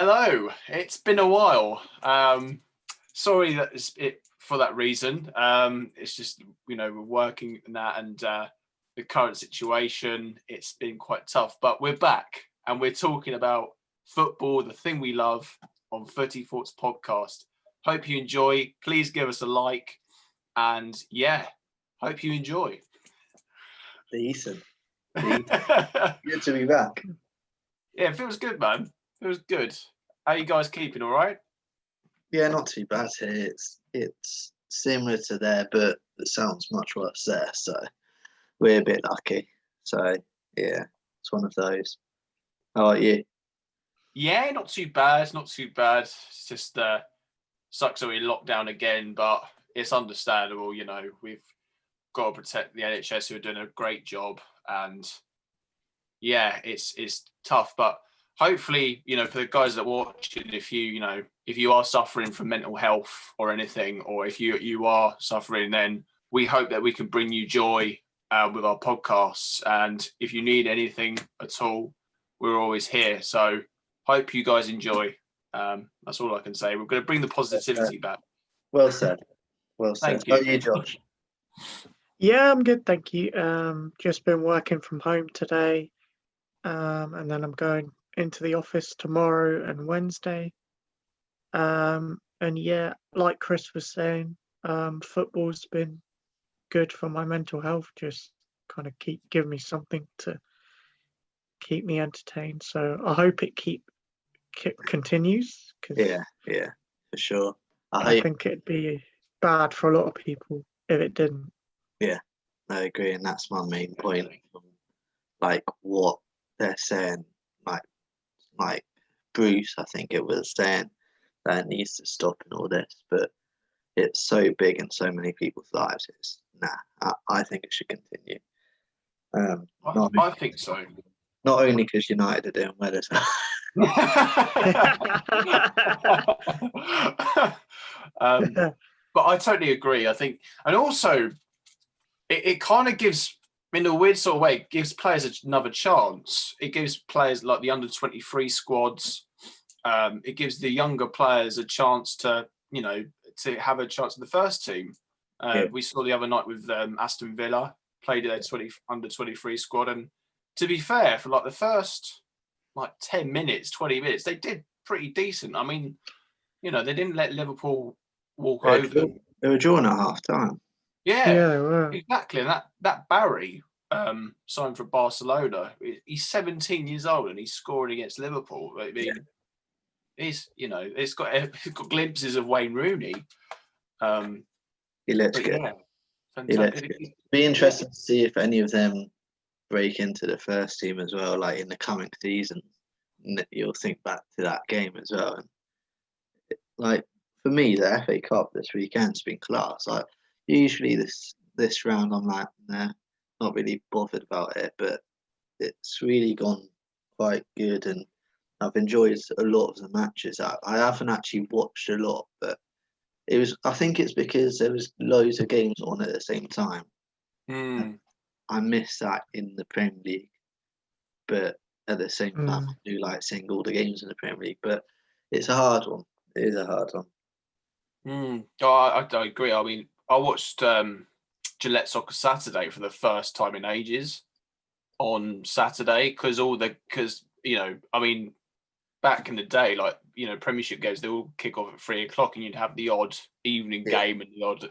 Hello, it's been a while. Sorry that it for that reason. It's just we're working in that and the current situation. It's been quite tough, but we're back and we're talking about football, the thing we love, on Footy Thoughts podcast. Hope you enjoy. Please give us a like, and hope you enjoy. Decent. Good to be back. Yeah, it feels good, man. It was good. How you guys keeping? All right? Yeah, not too bad here. It's similar to there, but it sounds much worse there. So we're a bit lucky. So yeah, it's one of those. How about you? Yeah, not too bad. Not too bad. It's just sucks that we're locked down again, but it's understandable. We've got to protect the NHS, who are doing a great job, and it's tough, but hopefully, for the guys that watch it, if you are suffering from mental health or anything, or if you are suffering, then we hope that we can bring you joy with our podcasts. And if you need anything at all, we're always here. So hope you guys enjoy. That's all I can say. We're going to bring the positivity back. Well said. Well said. Thank you. How are you, Josh? Yeah, I'm good, thank you. Just been working from home today, and then I'm going into the office tomorrow and Wednesday. And yeah, like Chris was saying, football's been good for my mental health. Just kind of give me something to keep me entertained. So I hope it continues. Cause Yeah, for sure. I think it'd be bad for a lot of people if it didn't. Yeah, I agree, and that's my main point. Like what they're saying, like Bruce, I think it was saying that it needs to stop and all this, but it's so big in so many people's lives. I think it should continue. I think so. Not only because United are doing well as well. But I totally agree. I think, and also it kind of gives, in a weird sort of way, it gives players another chance. It gives players like the under-23 squads. It gives the younger players a chance to have a chance in the first team. We saw the other night with Aston Villa, played their under-23 squad, and to be fair, for like the first 10 minutes, 20 minutes, they did pretty decent. I mean, they didn't let Liverpool walk over them. They were drawn at half time. Yeah, they were. Exactly. And that Barry signed for Barcelona. He's 17 years old and he's scoring against Liverpool. I mean, it's got glimpses of Wayne Rooney. He looks good. Yeah, he looks good. Be interested to see if any of them break into the first team as well, like in the coming season. You'll think back to that game as well. And like for me, the FA Cup this weekend's been class. Like usually this round, I'm like, nah, not really bothered about it, but it's really gone quite good, and I've enjoyed a lot of the matches. I haven't actually watched a lot, but I think it's because there was loads of games on at the same time. I miss that in the Premier League, but at the same time, I do like seeing all the games in the Premier League. But it's a hard one. It is a hard one. I agree. I mean, I watched Gillette Soccer Saturday for the first time in ages on Saturday because I mean, back in the day, Premiership games, they all kick off at 3:00 and you'd have the odd evening game and the odd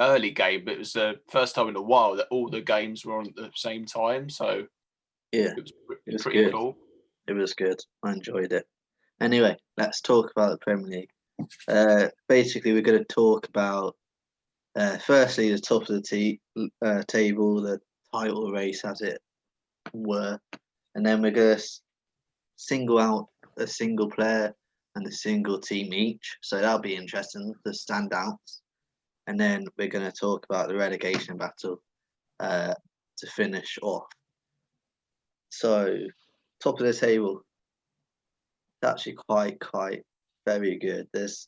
early game, but it was the first time in a while that all the games were on at the same time. So it was pretty good. Cool. It was good. I enjoyed it. Anyway, let's talk about the Premier League. Basically, we're going to talk about firstly the top of the table, the title race as it were, and then we're going to single out a single player and a single team each. So that'll be interesting, the standouts. And then we're going to talk about the relegation battle to finish off. So, top of the table, it's actually quite very good. There's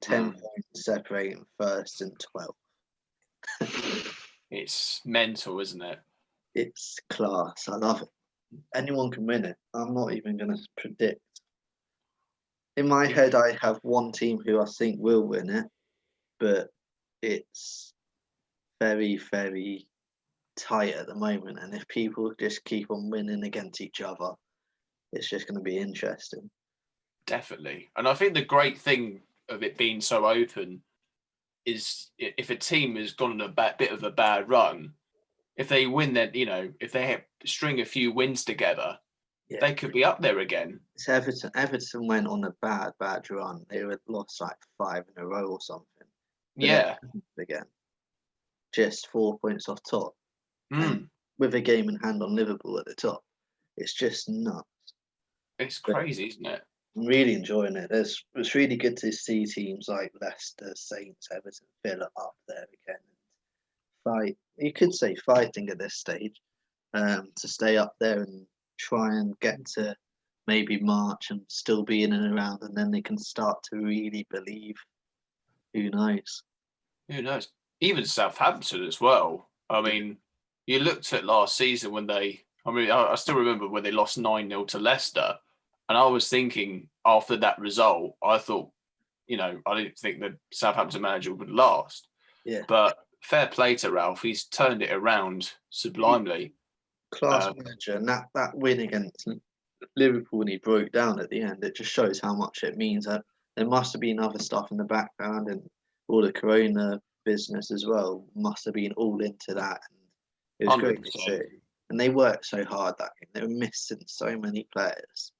10 points separating first and 12th. It's mental, isn't it? It's class. I love it. Anyone can win it. I'm not even going to predict in my head, I have one team who I think will win it, but it's very, very tight at the moment. And if people just keep on winning against each other, it's just going to be interesting. Definitely. And I think the great thing of it being so open is if a team has gone on a bit of a bad run, if they win that, if they string a few wins together, they could be up there again. It's Everton. Everton went on a bad run. They had lost like 5 in a row or something. But Yeah. again, just 4 points off top, and Mm. with a game in hand on Liverpool at the top, it's just nuts. It's crazy, isn't it? I'm really enjoying it. It's really good to see teams like Leicester, Saints, Everton, Villa up there again. Fight. You could say fighting at this stage to stay up there and try and get to maybe March and still be in and around, and then they can start to really believe. Who knows? Who knows? Even Southampton as well. I mean, you looked at last season when I still remember when they lost 9-0 to Leicester. And I was thinking after that result, I thought, I didn't think the Southampton manager would last. Yeah. But fair play to Ralph. He's turned it around sublimely. Class manager. And that win against Liverpool when he broke down at the end, it just shows how much it means. That there must have been other stuff in the background, and all the Corona business as well must have been all into that. And it was 100%. great to see. And they worked so hard that game. They were missing so many players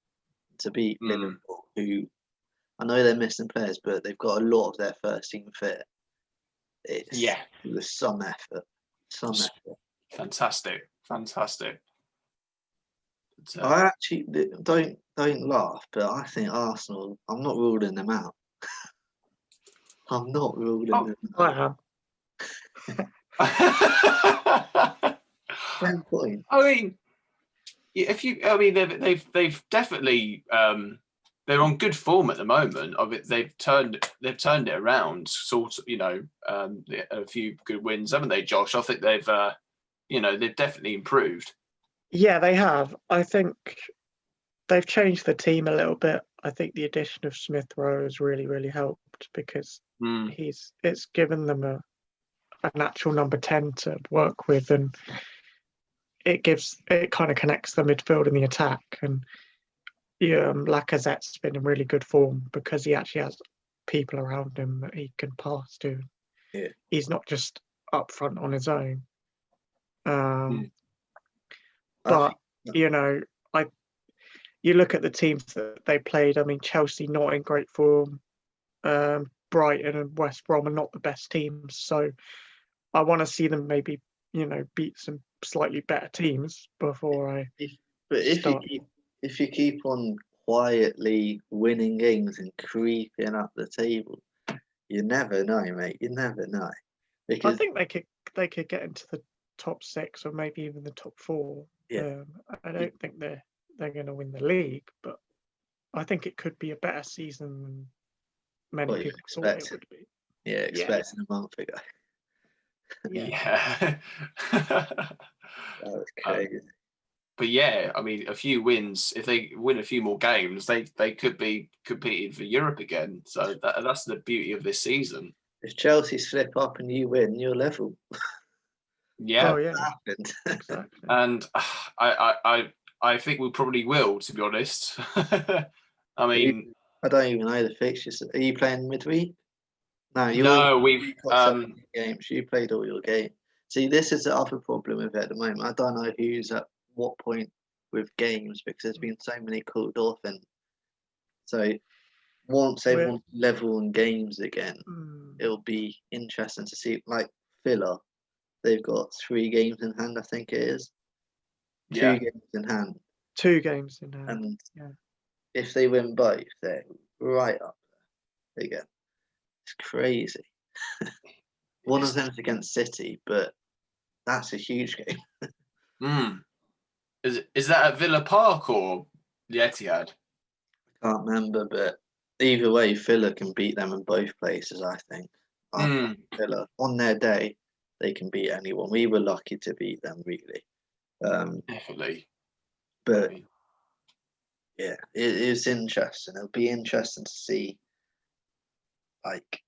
to beat Liverpool, who I know they're missing players, but they've got a lot of their first team fit. It was some effort. Fantastic. I actually don't laugh, but I think Arsenal. I'm not ruling them out. I'm not ruling them out. I am. Same point. I mean, they've definitely they're on good form at the moment. They've turned it around. Sort of, a few good wins, haven't they, Josh? I think they've definitely improved. Yeah, they have. I think they've changed the team a little bit. I think the addition of Smith Rowe has really, really helped because it's given them a natural number 10 to work with, and it kind of connects the midfield and the attack. And Lacazette's been in really good form because he actually has people around him that he can pass to. Yeah. He's not just up front on his own. But you look at the teams that they played. I mean, Chelsea not in great form. Brighton and West Brom are not the best teams. So I want to see them maybe, beat some slightly better teams before if you keep on quietly winning games and creeping up the table, you never know, mate. You never know. Because I think they could get into the top 6 or maybe even the top 4. Yeah. I don't think they're going to win the league, but I think it could be a better season than many people thought it would be. Yeah, expecting a month ago. Yeah. That was crazy. But yeah, I mean, a few wins. If they win a few more games, they could be competing for Europe again. So that's the beauty of this season. If Chelsea slip up and you win, you're level. Yeah. Oh yeah. Exactly. And I think we probably will, to be honest. I mean, I don't even know the fixtures. Are you playing midweek? No, we've games. You played all your games. See, this is the other problem with it at the moment. I don't know who's at what point with games because there's been so many called off, and so once everyone's level on games again, it'll be interesting to see. Like Villa, they've got 3 games in hand, I think it is. 2 games in hand. 2 games in hand. And if they win both, they're right up there again. It's crazy. One of them's against City, but that's a huge game. Is that at Villa Park or the Etihad? I can't remember, but either way, Villa can beat them in both places, I think. Villa, on their day, they can beat anyone. We were lucky to beat them, really. Definitely. But Yeah, it is interesting. It'll be interesting to see, like,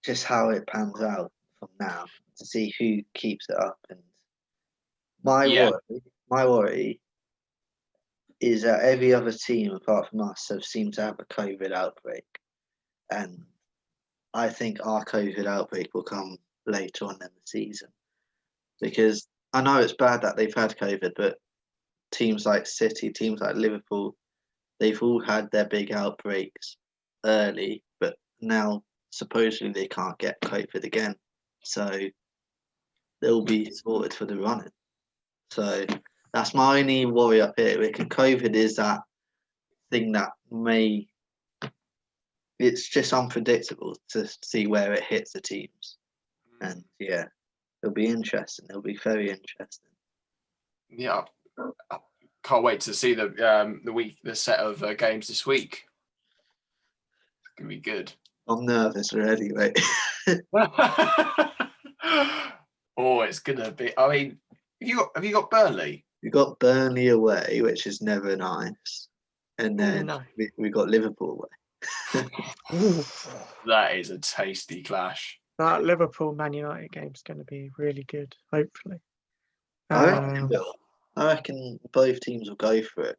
just how it pans out from now, to see who keeps it up. And my Yeah. worry is that every other team apart from us have seemed to have a COVID outbreak, and I think our COVID outbreak will come later on in the season, because I know it's bad that they've had COVID, but teams like City, teams like Liverpool, they've all had their big outbreaks early, but now supposedly they can't get COVID again, so they'll be sorted for the running. So that's my only worry up here. Because COVID is that thing that it's just unpredictable to see where it hits the teams. And yeah, it'll be interesting. It'll be very interesting. Yeah, I can't wait to see the set of games this week. It's gonna be good. I'm nervous already, mate. Oh, it's gonna be. I mean, have you got Burnley? We got Burnley away, which is never nice, and then no. we got Liverpool away. Ooh, That is a tasty clash. that Liverpool Man United game's going to be really good, hopefully. I reckon both teams will go for it.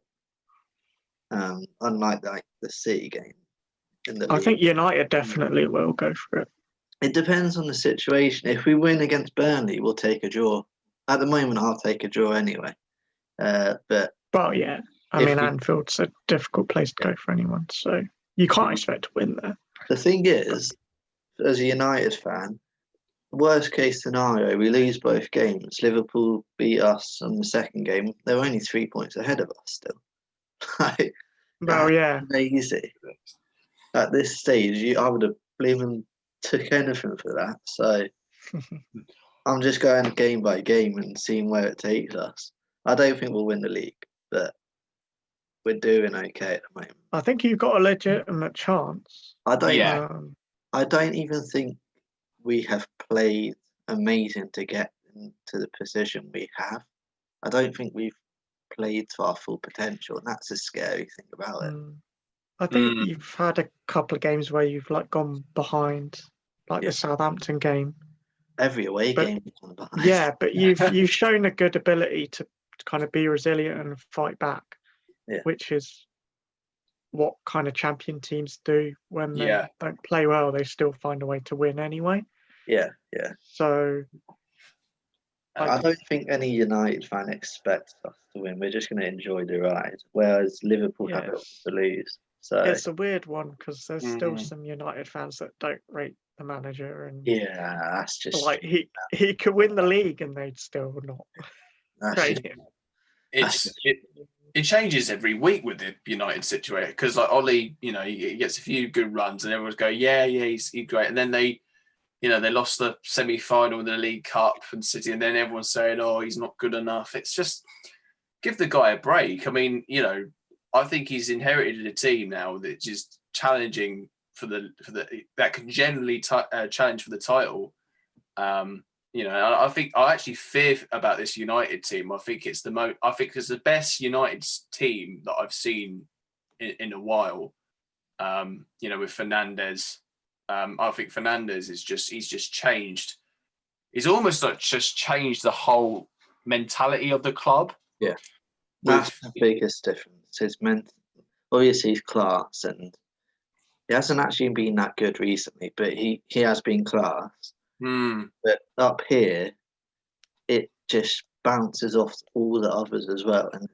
Unlike the City game. I think United definitely will go for it. It depends on the situation. If we win against Burnley, we'll take a draw. At the moment, I'll take a draw anyway. But yeah, I mean, Anfield's a difficult place to go for anyone, so you can't expect to win there. The thing is, as a United fan, worst case scenario, we lose both games. Liverpool beat us on the second game. They're only 3 points ahead of us still. Well, yeah. Crazy. At this stage, I would have even took anything for that. So I'm just going game by game and seeing where it takes us. I don't think we'll win the league, but we're doing okay at the moment. I think you've got a legitimate chance. I don't. Yeah. I don't even think we have played amazing to get into the position we have. I don't think we've played to our full potential, and that's a scary thing about it. I think you've had a couple of games where you've gone behind, the Southampton game. Every away game you've gone behind. Yeah, but you've shown a good ability to kind of be resilient and fight back, which is what kind of champion teams do. When they don't play well, they still find a way to win anyway. Yeah. So I don't think any United fan expects us to win. We're just going to enjoy the ride, whereas Liverpool have it to lose. So it's a weird one because there's still some United fans that don't rate the manager, and that's just he could win the league and they'd still not rate him. It changes every week with the United situation, because Ollie, he gets a few good runs and everyone's going, he's great, and then they lost the semi-final in the League Cup and City, and then everyone's saying, oh, he's not good enough. It's just, give the guy a break. I mean, I think he's inherited a team now that's just challenging for the that can generally challenge for the title. I think I actually fear about this United team. I think it's the best United team that I've seen in a while. With Fernandes. I think Fernandes he's just changed. He's almost just changed the whole mentality of the club. Yeah, that's the biggest difference. Obviously he's class, and he hasn't actually been that good recently, but he has been class. But up here, it just bounces off all the others as well, and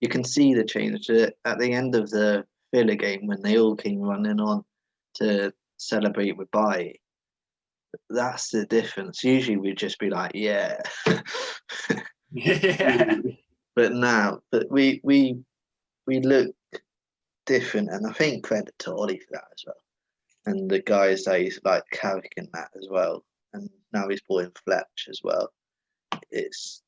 you can see the change at the end of the Villa game when they all came running on to celebrate with Bailly. That's the difference. Usually we'd just be like, yeah. But now, we look different, and I think credit to Ollie for that as well. And the guys that he's carrying that as well. And now he's brought in Fletch as well. It's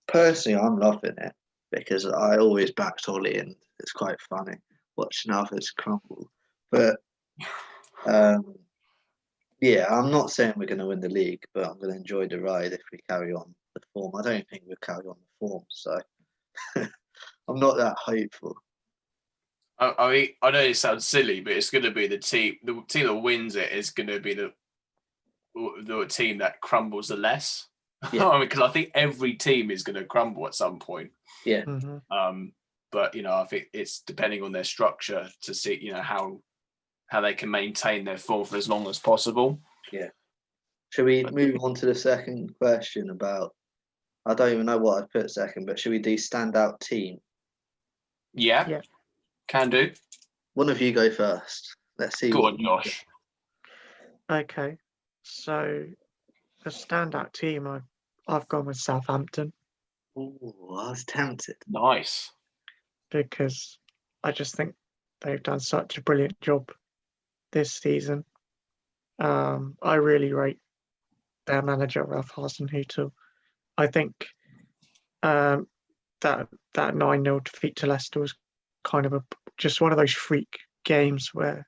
personally, I'm loving it because I always backed Ollie, and it's quite funny watching others crumble. But I'm not saying we're going to win the league, but I'm going to enjoy the ride if we carry on the form. I don't think we'll carry on the form, so I'm not that hopeful. I mean, I know it sounds silly, but it's going to be the team. The team that wins it is going to be the team that crumbles the less. Yeah. I mean, because I think every team is going to crumble at some point. Yeah. But I think it's depending on their structure to see, how they can maintain their form for as long as possible. Yeah. Should we move on to the second question about? I don't even know what I'd put second, but should we do standout team? Yeah. Can do. One of you go first. Let's see. Go on, Josh. Okay, so the standout team, I've gone with Southampton. Oh, I was tempted. Nice. Because I just think they've done such a brilliant job this season. I really rate their manager, Ralph Hasenhüttl. I think that 9-0 defeat to Leicester was kind of just one of those freak games where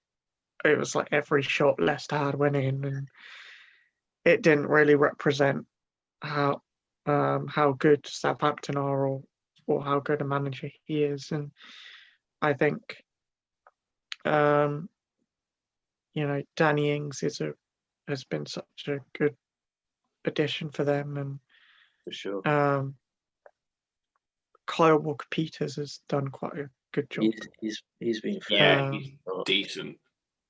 it was like every shot Leicester had went in, and it didn't really represent how good Southampton are or how good a manager he is. And I think Danny Ings has been such a good addition for them, and For sure. Kyle Walker-Peters has done quite a good job. He's been he's decent.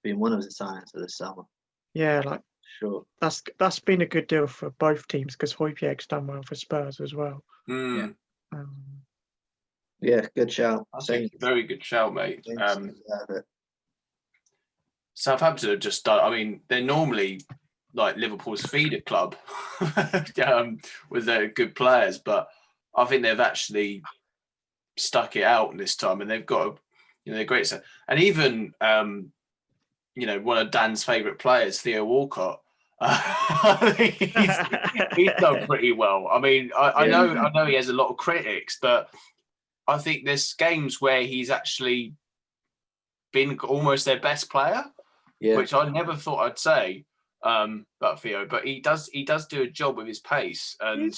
Been one of the signs of the summer. Yeah, like sure. That's been a good deal for both teams because Højbjerg's done well for Spurs as well. Yeah, good shout. Very good shout, mate. Southampton have just done. I mean, they're normally like Liverpool's feeder club with their good players, but I think they've actually stuck it out this time, and they've got they're great. And even one of Dan's favourite players, Theo Walcott. He's done pretty well. I mean, I know he has a lot of critics, but I think there's games where he's actually been almost their best player, which I never thought I'd say about Theo. But he does do a job with his pace, and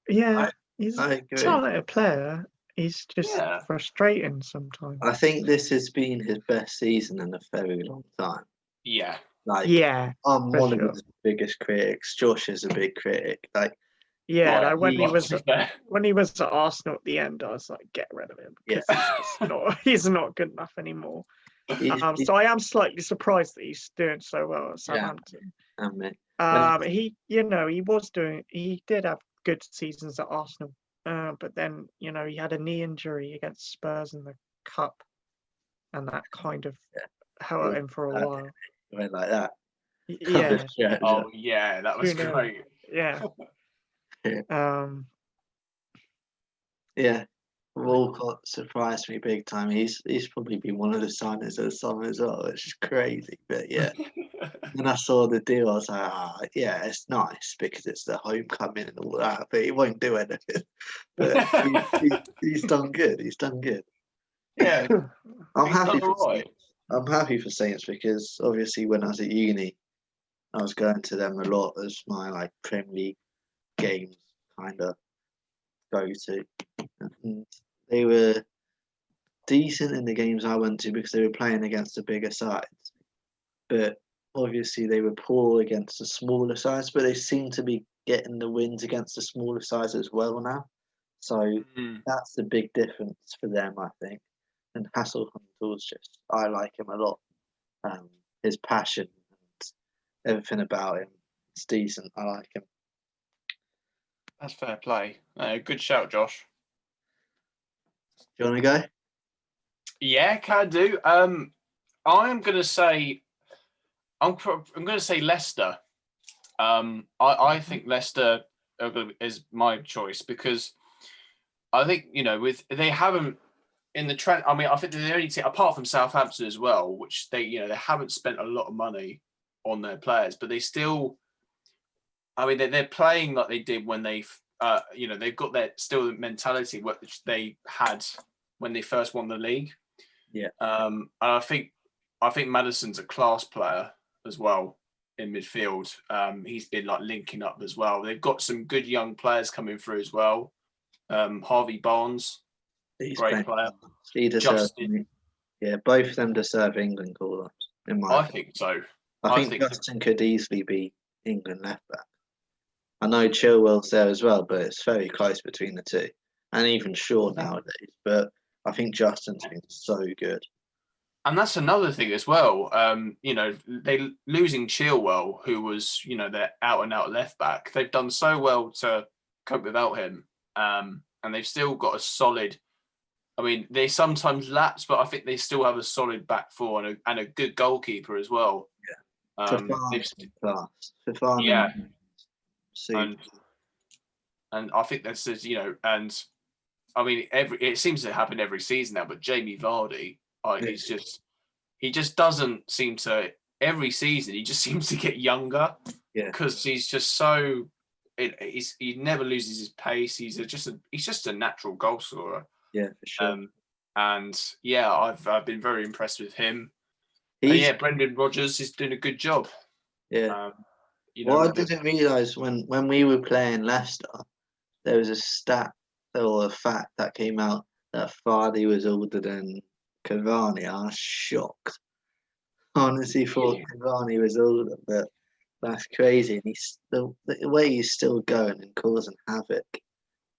he's a talented player. He's just frustrating sometimes. I think this has been his best season in a very long time. Yeah. I'm one of his biggest critics. Josh is a big critic. When he was at Arsenal at the end, I was like, get rid of him because he's not good enough anymore. So I am slightly surprised that he's doing so well at Southampton. He did have good seasons at Arsenal, but then he had a knee injury against Spurs in the cup, and that kind of held him for a while. Went like that. Yeah. Oh yeah, that was great. Yeah. Walcott surprised me big time. He's probably been one of the signers of the summer as well, which is crazy. But yeah, when I saw the deal, I was like, it's nice because it's the homecoming and all that. But he won't do anything. But he's done good. He's done good. Yeah, I'm happy for Saints because obviously when I was at uni, I was going to them a lot as my Premier League games kind of go to. And they were decent in the games I went to because they were playing against the bigger sides. But obviously they were poor against the smaller sides, but they seem to be getting the wins against the smaller sides as well now. So that's the big difference for them, I think. And Hasselhüttl's I like him a lot. His passion and everything about him, it's decent. I like him. That's fair play. Good shout, Josh. Do you want to go? Yeah, can do. I'm going to say Leicester. I think Leicester is my choice because I think they haven't in the trend. I mean, I think they're the only team apart from Southampton as well, which they haven't spent a lot of money on their players, but they still. I mean, they're playing like they did when they've got that still mentality which they had when they first won the league. Yeah. And I think Maddison's a class player as well in midfield. He's been linking up as well. They've got some good young players coming through as well. Harvey Barnes He's Great playing. player. He deserves. Justin. Yeah, both of them deserve England call-ups. In my I opinion. think so. I think Justin could easily be England left back. I know Chilwell's there as well, but it's very close between the two, and even Shaw nowadays. But I think Justin's been so good. And that's another thing as well. They losing Chilwell, who was, their out and out left back. They've done so well to cope without him, and they've still got a solid. I mean, they sometimes lapse, but I think they still have a solid back four and a good goalkeeper as well. Yeah, Fafan's class. Fafan, yeah, super. and I think that's and I mean it seems to happen every season now. But Jamie Vardy, he just doesn't seem to every season. He just seems to get younger. Yeah, because he's just so. He never loses his pace. He's just a natural goal scorer. Yeah, for sure. And yeah, I've been very impressed with him. Brendan Rodgers is doing a good job. Yeah. I didn't realise when we were playing Leicester, there was a stat or a fact that came out that Vardy was older than Cavani. I was shocked. I honestly thought Cavani was older, but that's crazy. And he's still the way he's still going and causing havoc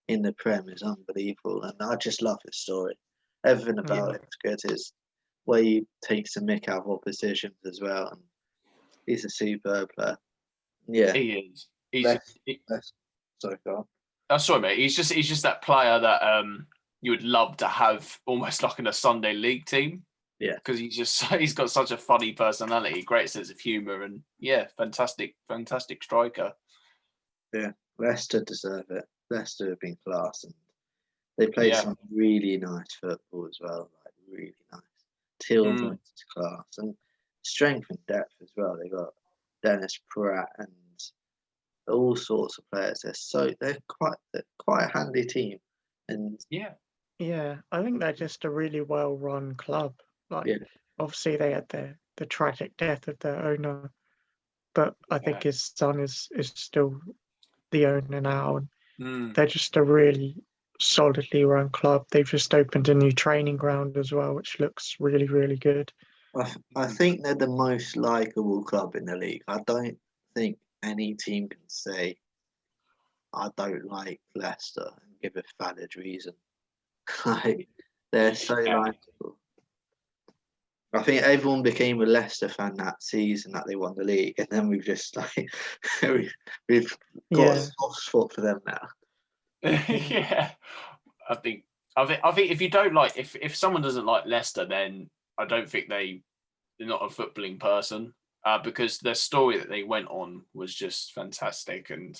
in the Prem is unbelievable. And I just love his story. Everything about it is good. His way he takes the mick out of oppositions as well. And he's a superb player. Yeah, he is. Sorry, go on. Oh, sorry, mate. He's just that player that you would love to have almost like in a Sunday league team. Yeah, because he's got such a funny personality, great sense of humour, and fantastic striker. Yeah, Leicester deserve it. Leicester have been class, and they played some really nice football as well. Like really nice. Tillman's class and strength and depth as well. They got Dennis Pratt and all sorts of players. They're quite a handy team. And I think they're just a really well run club. Obviously they had the tragic death of their owner, but I think his son is still the owner now, and they're just a really solidly run club. They've just opened a new training ground as well, which looks really, really good. I think they're the most likeable club in the league. I don't think any team can say I don't like Leicester and give a valid reason. They're so likeable. I think everyone became a Leicester fan that season that they won the league, and then we've just we've got a soft spot for them now. I think if you don't like if someone doesn't like Leicester, then I don't think they're not a footballing person because their story that they went on was just fantastic, and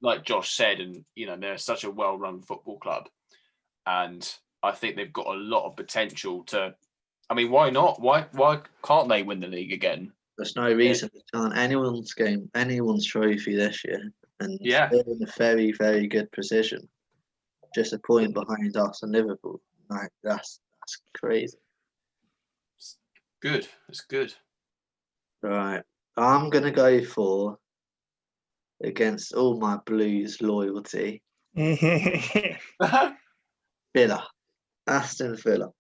like Josh said, and they're such a well-run football club, and I think they've got a lot of potential to. I mean, why not? Why can't they win the league again? There's no reason they can't. Anyone's trophy this year, and they're in a very, very good position. Just a point behind us and Liverpool. Like that's crazy. Good. It's good. Right. I'm gonna go for against all my Blues loyalty. Villa. Aston Villa.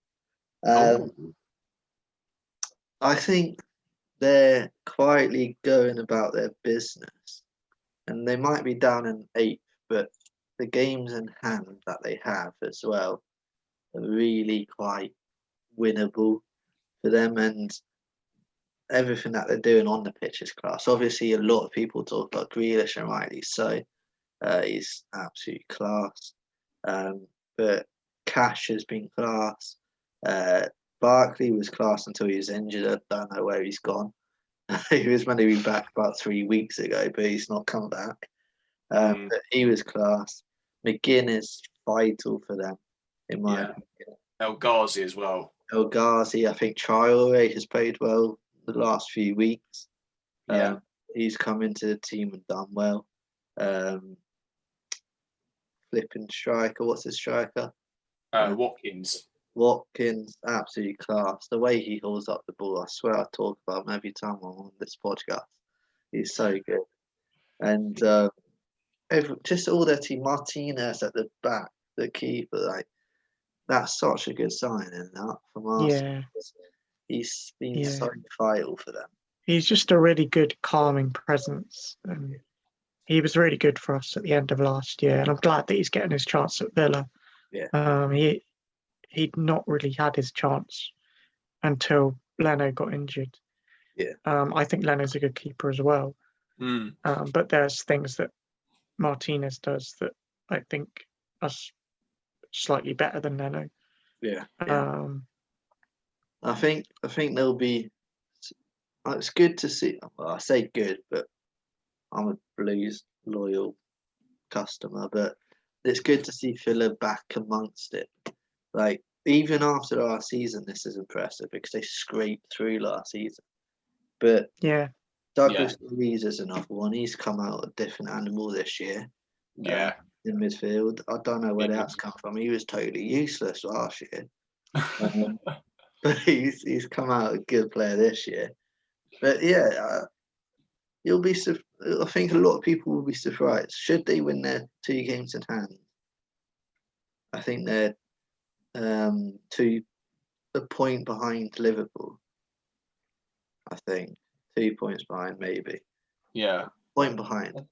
I think they're quietly going about their business, and they might be down in 8th, but the games in hand that they have as well are really quite winnable for them, and everything that they're doing on the pitch is class. Obviously, a lot of people talk about Grealish, and rightly so. He's absolute class. But Cash has been class. Barkley was class until he was injured. I don't know where he's gone. He was meant to be back about 3 weeks ago, but he's not come back. But he was class. McGinn is vital for them, in my opinion. El Ghazi as well. El Ghazi, I think Traore has played well the last few weeks. He's come into the team and done well. Flipping striker, what's his striker? Watkins, absolutely class. The way he holds up the ball, I swear I talk about him every time I'm on this podcast. He's so good. And just all their team, Martinez at the back, the keeper, like that's such a good sign, and that from Arsenal. Yeah, He's been yeah. so vital for them. He's just a really good calming presence, and he was really good for us at the end of last year. And I'm glad that he's getting his chance at Villa. Yeah. He'd not really had his chance until Leno got injured. Yeah. I think Leno's a good keeper as well. But there's things that Martinez does that I think are slightly better than Leno. Yeah. Um, I think there'll be. It's good to see. Well, I say good, but I'm a Blues loyal customer. But it's good to see Villa back amongst it. Like even after last season, this is impressive because they scraped through last season. But yeah, Douglas Luiz is another one. He's come out a different animal this year. Yeah. In midfield, I don't know where that's come from. He was totally useless last year, but he's come out a good player this year. But yeah, you'll be. I think a lot of people will be surprised should they win their 2 games in hand. I think they're a point behind Liverpool. I think 2 points behind, maybe. Yeah. Point behind.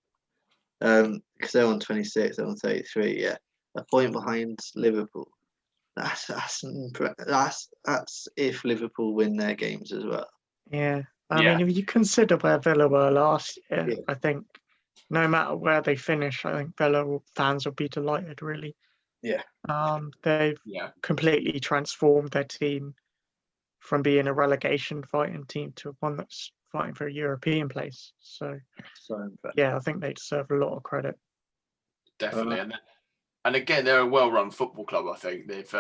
Because they're on 26, they're on 33. Yeah, a point behind Liverpool. That's if Liverpool win their games as well. yeah. I mean, if you consider where Villa were last year, Yeah. I think no matter where they finish, I think Villa fans will be delighted. Really. Yeah. They've completely transformed their team from being a relegation fighting team to one that's fighting for a European place. So yeah, I think they deserve a lot of credit. Definitely, and again, they're a well-run football club. I think they've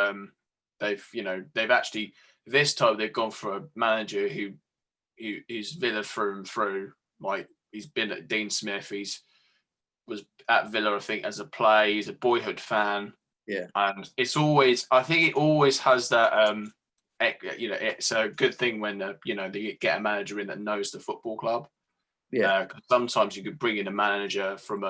actually this time they've gone for a manager who's Villa through and through. Like he's been at Dean Smith. Was at Villa, I think, as a player. He's a boyhood fan. Yeah, and it's always. I think it always has that. It's a good thing when they get a manager in that knows the football club. Yeah. Sometimes you could bring in a manager from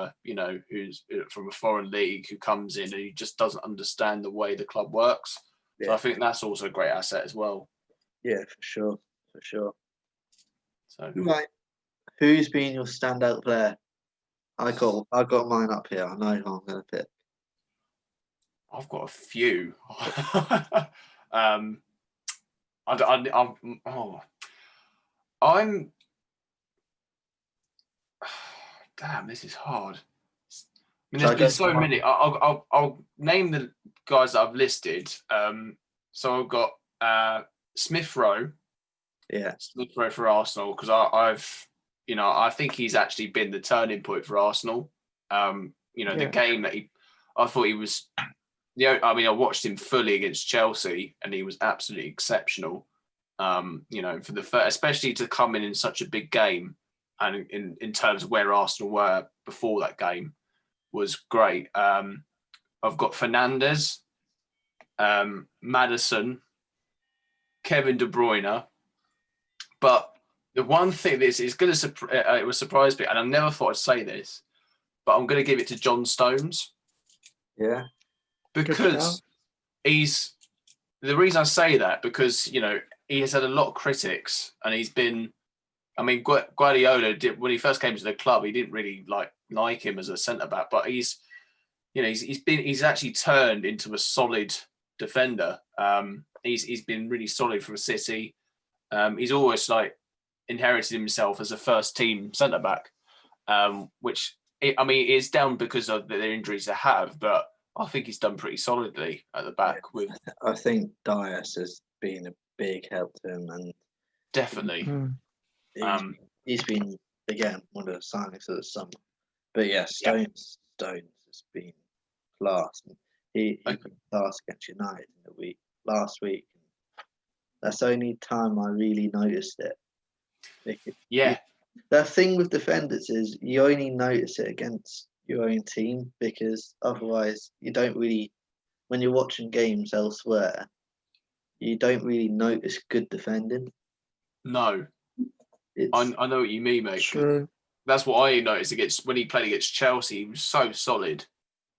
who's from a foreign league who comes in and he just doesn't understand the way the club works. Yeah. So I think that's also a great asset as well. Yeah, for sure. So right, who's been your standout player? I got mine up here. I know who I'm going to pick. I've got a few. I'm. Damn, this is hard. I mean, there's been so many. I'll name the guys that I've listed. So I've got Smith Rowe. Yeah, Smith Rowe for Arsenal because I think he's actually been the turning point for Arsenal. The game that I thought he was. I watched him fully against Chelsea, and he was absolutely exceptional. For the first, especially to come in such a big game, and in terms of where Arsenal were before that game, was great. I've got Fernandes, Maddison, Kevin De Bruyne, but the one thing that is going to it was surprise me, and I never thought I'd say this, but I'm going to give it to John Stones. Yeah. Because he's the reason I say that because he has had a lot of critics and he's been. I mean, Guardiola did when he first came to the club. He didn't really like him as a centre back, but he's actually turned into a solid defender. He's been really solid for City. He's always inherited himself as a first team centre back, which is down because of the injuries they have, but. I think he's done pretty solidly at the back. I think Dias has been a big help to him, and definitely, he's been again one of the signings of the summer. But yeah, Stones has been class. He played class against United last week. That's the only time I really noticed it. The thing with defenders is you only notice it against your own team because otherwise you don't really, when you're watching games elsewhere, you don't really notice good defending. No, I know what you mean, mate. True. That's what I noticed when he played against Chelsea. He was so solid.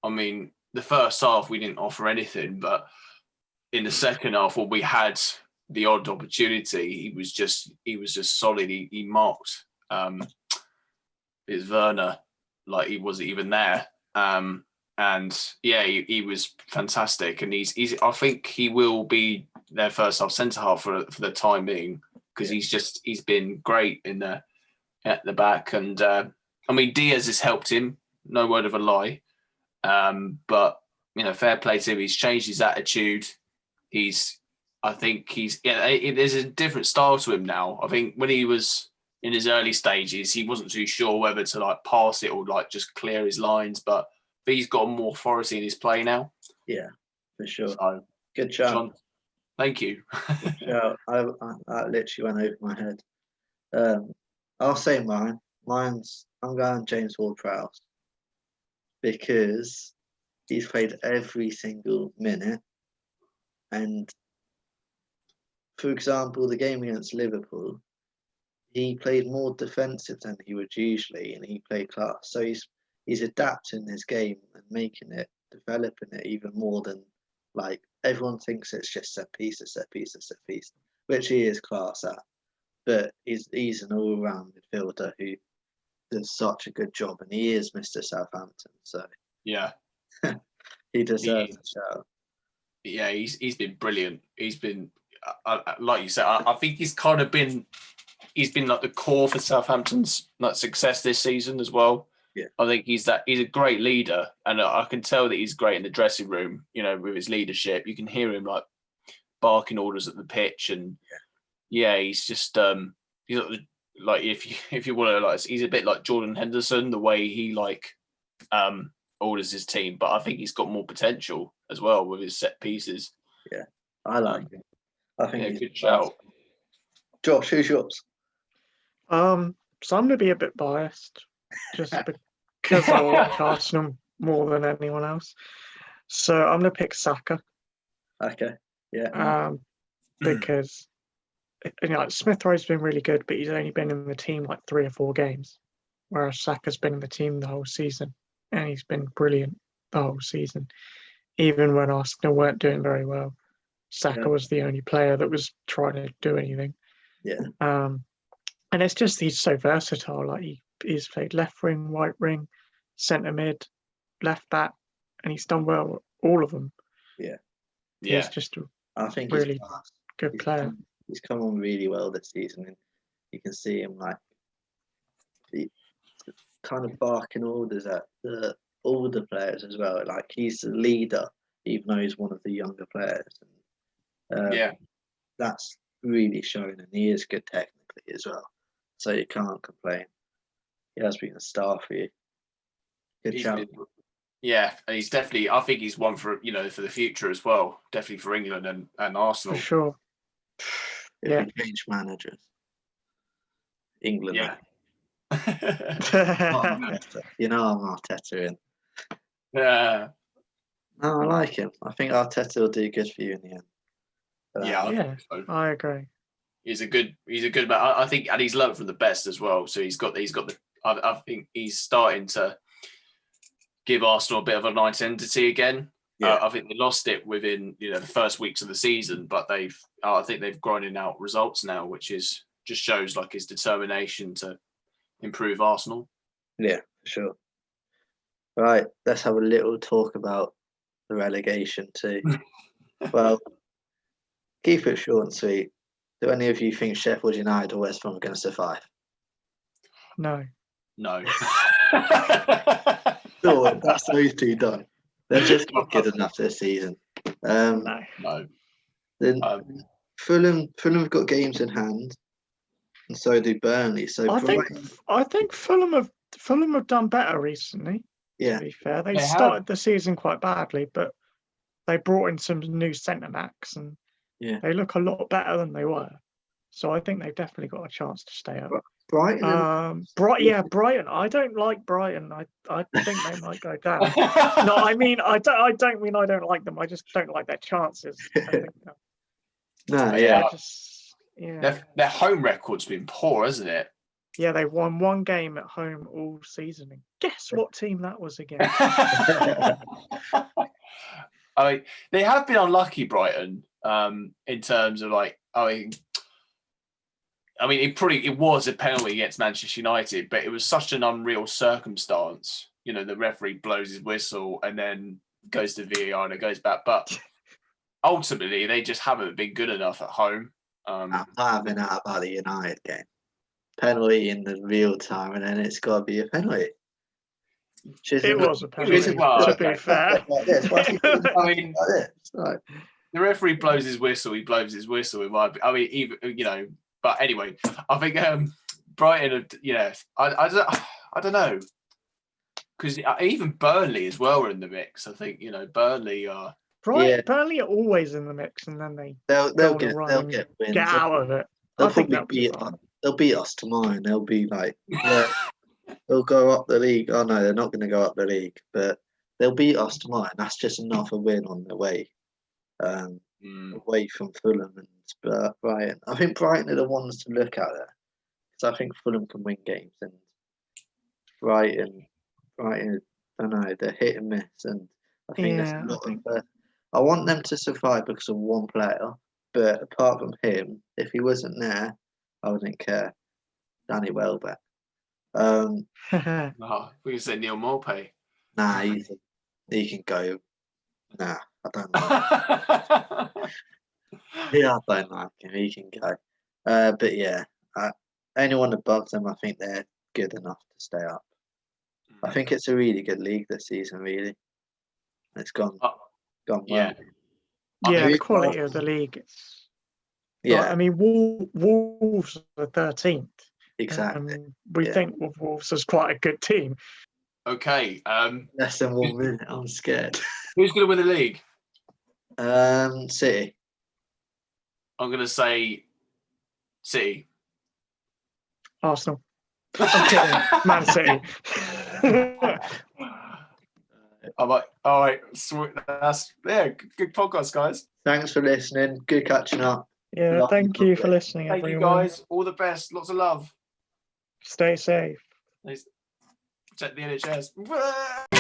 I mean, the first half we didn't offer anything, but in the second half, when we had the odd opportunity, he was just solid. He marked his Werner like he wasn't even there. And yeah, he was fantastic. And he's I think he will be their first half centre half for the time being, because he's been great at the back. And I mean, Diaz has helped him, no word of a lie. But fair play to him. He's changed his attitude. There's a different style to him now. I think when he was in his early stages, he wasn't too sure whether to like pass it or like just clear his lines, but he's got more authority in his play now. Yeah, for sure. So, good job. John, thank you. Yeah, I literally went over my head. I'll say mine. I'm going James Ward-Prowse, because he's played every single minute. And for example, the game against Liverpool, he played more defensive than he would usually, and he played class. So he's adapting his game and making it, developing it even more than like everyone thinks it's just set piece, which he is class at. But he's an all-round midfielder who does such a good job, and he is Mr. Southampton. So yeah, he deserves a shout. Yeah, he's been brilliant. He's been like you said. I think he's been like the core for Southampton's like success this season as well. Yeah, I think he's a great leader, and I can tell that he's great in the dressing room. With his leadership, you can hear him like barking orders at the pitch, and he's just he's like if you want to like, he's a bit like Jordan Henderson, the way he like orders his team, but I think he's got more potential as well with his set pieces. Yeah, I like him. I think he's good shout. Josh, who's yours? So I'm going to be a bit biased, just because I like Arsenal more than anyone else. So I'm going to pick Saka. Okay. Yeah. Because Smith Rowe's been really good, but he's only been in the team like 3 or 4 games, whereas Saka's been in the team the whole season, and he's been brilliant the whole season. Even when Arsenal weren't doing very well, Saka was the only player that was trying to do anything. Yeah. And it's just he's so versatile. Like he's played left wing, right wing, centre mid, left back, and he's done well with all of them. Yeah. He's just I think really good player. He's come on really well this season, and you can see him like he kind of barking orders at the older players as well. Like he's the leader, even though he's one of the younger players. And, that's really shown, and he is good technically as well. So you can't complain. He has been a star for you. Good job. Yeah, and he's definitely. I think he's one for for the future as well. Definitely for England and Arsenal. For sure. If we change managers, England. Yeah. You know I'm Arteta in. Yeah. No, I like him. I think Arteta will do good for you in the end. I agree. He's a good man. I think, and he's learned from the best as well. So he's got the. I think he's starting to give Arsenal a bit of an identity again. Yeah. I think they lost it within the first weeks of the season, but I think they've grinded out results now, which just shows like his determination to improve Arsenal. Yeah, for sure. Right, let's have a little talk about the relegation too. Well, keep it short and sweet. Do any of you think Sheffield United or West Brom are going to survive? No. So that's those two done. They're just not good enough this season. No. Then Fulham have got games in hand, and so do Burnley. So I think Fulham have done better recently. Yeah. To be fair, they started the season quite badly, but they brought in some new centre backs, and they look a lot better than they were. So I think they've definitely got a chance to stay up. Brighton. Brighton. I don't like Brighton. I think they might go down. No, I mean I don't mean I don't like them. I just don't like their chances. Their home record's been poor, hasn't it? Yeah, they won 1 game at home all season. And guess what team that was against? I mean, they have been unlucky, Brighton, in terms of like, it was a penalty against Manchester United, but it was such an unreal circumstance. You know, the referee blows his whistle and then goes to VAR and it goes back. But ultimately, they just haven't been good enough at home. I'm not having that about the United game. Penalty in the real time, and then it's got to be a penalty. It was a penalty, to be fair. Like this. Why is he doing I mean, like this? Like, the referee blows his whistle. He blows his whistle. It might be, I mean, even But anyway, I think Brighton. I don't know, because even Burnley as well are in the mix. I think Burnley are. Burnley are always in the mix, and then they'll get wins. Get out of it. They'll probably beat us tomorrow, and they'll be like, they'll go up the league. Oh no, they're not going to go up the league, but they'll beat us tomorrow, and that's just another win on the way. Away from Fulham and Brighton. I think Brighton are the ones to look at there, because I think Fulham can win games, and Brighton, I don't know, they're hit and miss, and I think there's a lot of. I want them to survive because of one player, but apart from him, if he wasn't there, I wouldn't care. Danny Welbeck. We can say Neil Maupay. Nah, he can go. Nah, I don't like. I don't like him. He can go. But yeah, anyone above them, I think they're good enough to stay up. I think it's a really good league this season. Really, it's gone well. Yeah, the quality of the league. I mean, Wolves are 13th. Exactly. We think Wolves is quite a good team. Okay. Less than 1 minute. I'm scared. Who's going to win the league? City. I'm going to say City. Arsenal. I'm kidding. Man City. I'm like, all right, sweet. That's good podcast, guys. Thanks for listening. Good catching up. Yeah, thank you for listening, everyone. Thank you, guys. All the best. Lots of love. Stay safe. Check the NHS.